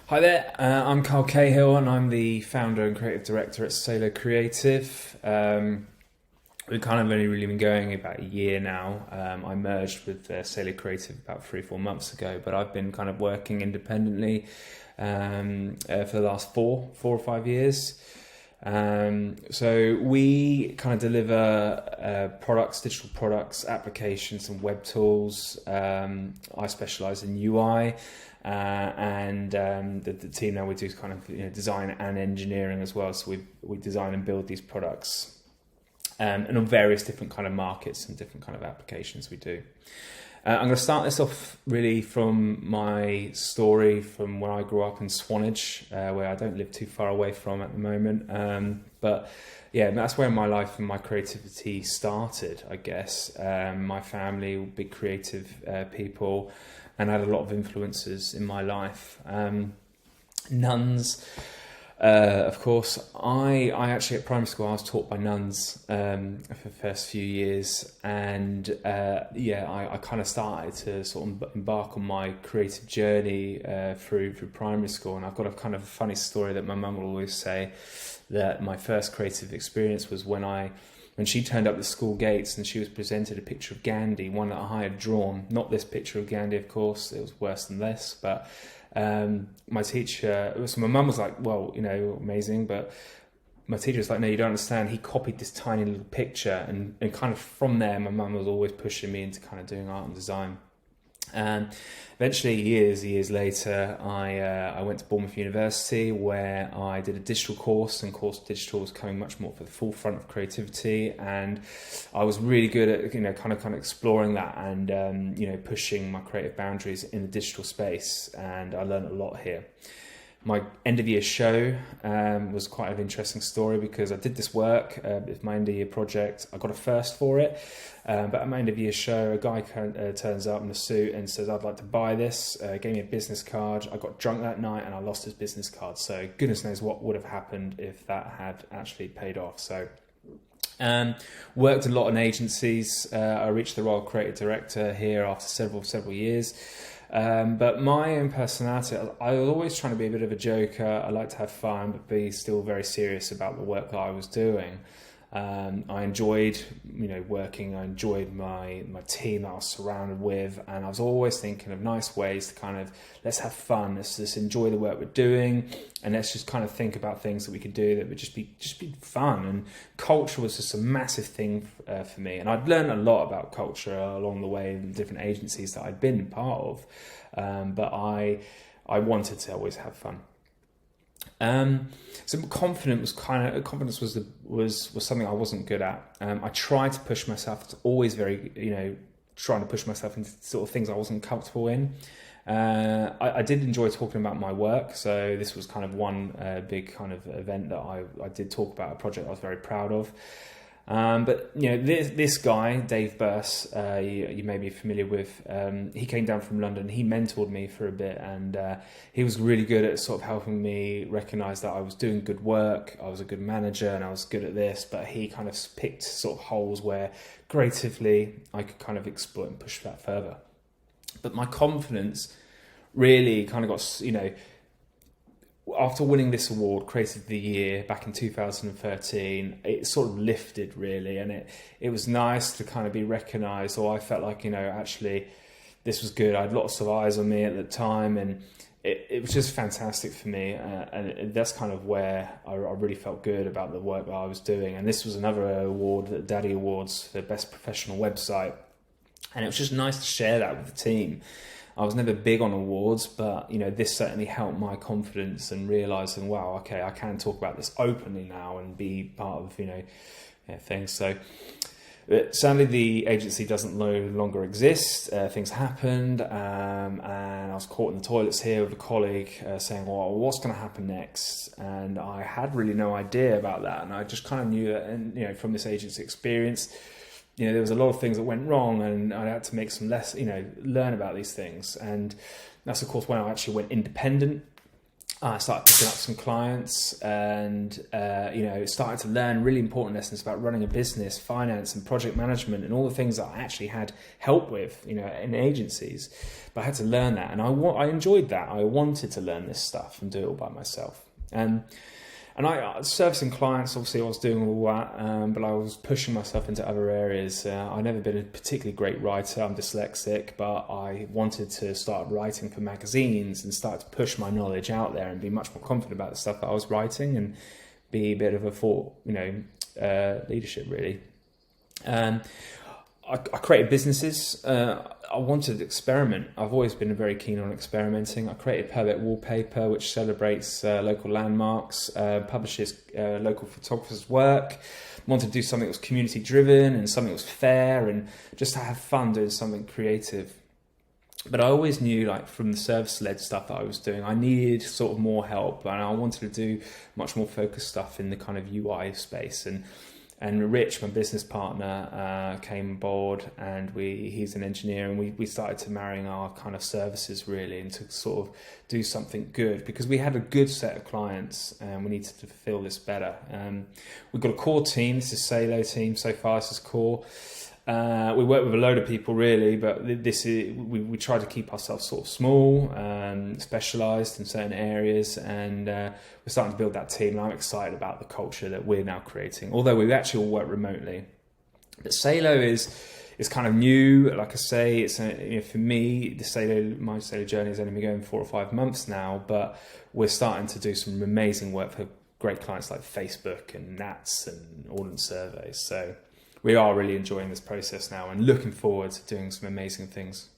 Hi there, I'm Cahill and I'm the founder and creative director at Salo Creative. We've kind of only really been going about a year now. I merged with Salo Creative about 3 or 4 months ago, but I've been kind of working independently for the last 4 or 5 years. So we kind of deliver products, digital products, applications and web tools. I specialize in UI. And the team now, we do kind of design and engineering as well. So we design and build these products, and on various different kind of markets and different kind of applications we do. I'm going to start this off really from my story from when I grew up in Swanage, where I don't live too far away from at the moment. But yeah, that's where my life and my creativity started, I guess. My family, big creative people, and had a lot of influences in my life. Nuns, of course. I actually at primary school I was taught by nuns for the first few years, and I kind of started to sort of embark on my creative journey through primary school. And I've got a kind of funny story that my mum will always say, that my first creative experience was when she turned up the school gates and she was presented a picture of Gandhi, one that I had drawn. Not this picture of Gandhi, of course, it was worse than this, but my teacher, so my mum was like, well, amazing, but my teacher was like, no, you don't understand, he copied this tiny little picture, and kind of from there, my mum was always pushing me into kind of doing art and design. And eventually, years later, I went to Bournemouth University, where I did a digital course, and course digital was coming much more for the forefront of creativity, and I was really good at kind of exploring that and pushing my creative boundaries in the digital space, and I learned a lot here. My end of year show was quite an interesting story, because I did this work with my end of year project. I got a first for it, but at my end of year show, a guy turns up in a suit and says, I'd like to buy this, gave me a business card. I got drunk that night and I lost his business card. So goodness knows what would have happened if that had actually paid off. So worked a lot in agencies. I reached the role of creative director here after several years. But my own personality, I was always trying to be a bit of a joker. I like to have fun, but be still very serious about the work that I was doing. I enjoyed, working. I enjoyed my team that I was surrounded with, and I was always thinking of nice ways to kind of, let's have fun. Let's just enjoy the work we're doing, and let's just kind of think about things that we could do that would just be fun. And culture was just a massive thing for me, and I'd learned a lot about culture along the way in different agencies that I'd been part of. But I wanted to always have fun. So confidence was something I wasn't good at. I tried to push myself. It's always very, trying to push myself into sort of things I wasn't comfortable in. I did enjoy talking about my work. So this was kind of one big kind of event that I did talk about, a project I was very proud of. But this guy, Dave Burse, you may be familiar with. He came down from London. He mentored me for a bit, and he was really good at sort of helping me recognise that I was doing good work. I was a good manager, and I was good at this. But he kind of picked sort of holes where creatively I could kind of exploit and push that further. But my confidence really kind of got, after winning this award, Creative of the Year, back in 2013, it sort of lifted really, and it was nice to kind of be recognised. Or I felt like, actually this was good. I had lots of eyes on me at the time, and it was just fantastic for me. And that's kind of where I really felt good about the work that I was doing. And this was another award, the Daddy Awards, for Best Professional Website. And it was just nice to share that with the team. I was never big on awards, but this certainly helped my confidence and realising, wow, okay, I can talk about this openly now and be part of things. So sadly, the agency doesn't no longer exist. Things happened, and I was caught in the toilets here with a colleague saying, well, what's going to happen next? And I had really no idea about that, and I just kind of knew that, and from this agency experience, there was a lot of things that went wrong, and I had to make some learn about these things. And that's, of course, when I actually went independent. I started picking up some clients and, started to learn really important lessons about running a business, finance and project management and all the things that I actually had help with, in agencies. But I had to learn that, and I enjoyed that. I wanted to learn this stuff and do it all by myself. And I servicing clients, obviously I was doing all that, but I was pushing myself into other areas. I've never been a particularly great writer. I'm dyslexic, but I wanted to start writing for magazines and start to push my knowledge out there and be much more confident about the stuff that I was writing and be a bit of a thought, leadership really. I created businesses. I wanted to experiment. I've always been very keen on experimenting. I created Pervert Wallpaper, which celebrates local landmarks, publishes local photographers' work. Wanted to do something that was community driven and something that was fair and just to have fun doing something creative. But I always knew, like, from the service-led stuff that I was doing, I needed sort of more help, and I wanted to do much more focused stuff in the kind of UI space. And Rich, my business partner, came aboard, and he's an engineer, and we started to marrying our kind of services really, and to sort of do something good, because we had a good set of clients and we needed to fulfill this better. We've got a core team. This is Salo team so far. This is core. We work with a load of people really, but we try to keep ourselves sort of small, specialised in certain areas, and we're starting to build that team. And I'm excited about the culture that we're now creating, although we actually all work remotely. But Salo is kind of new. Like I say, it's for me, my Salo journey has only been going 4 or 5 months now, but we're starting to do some amazing work for great clients like Facebook and Nats and Ordnance Surveys. So we are really enjoying this process now and looking forward to doing some amazing things.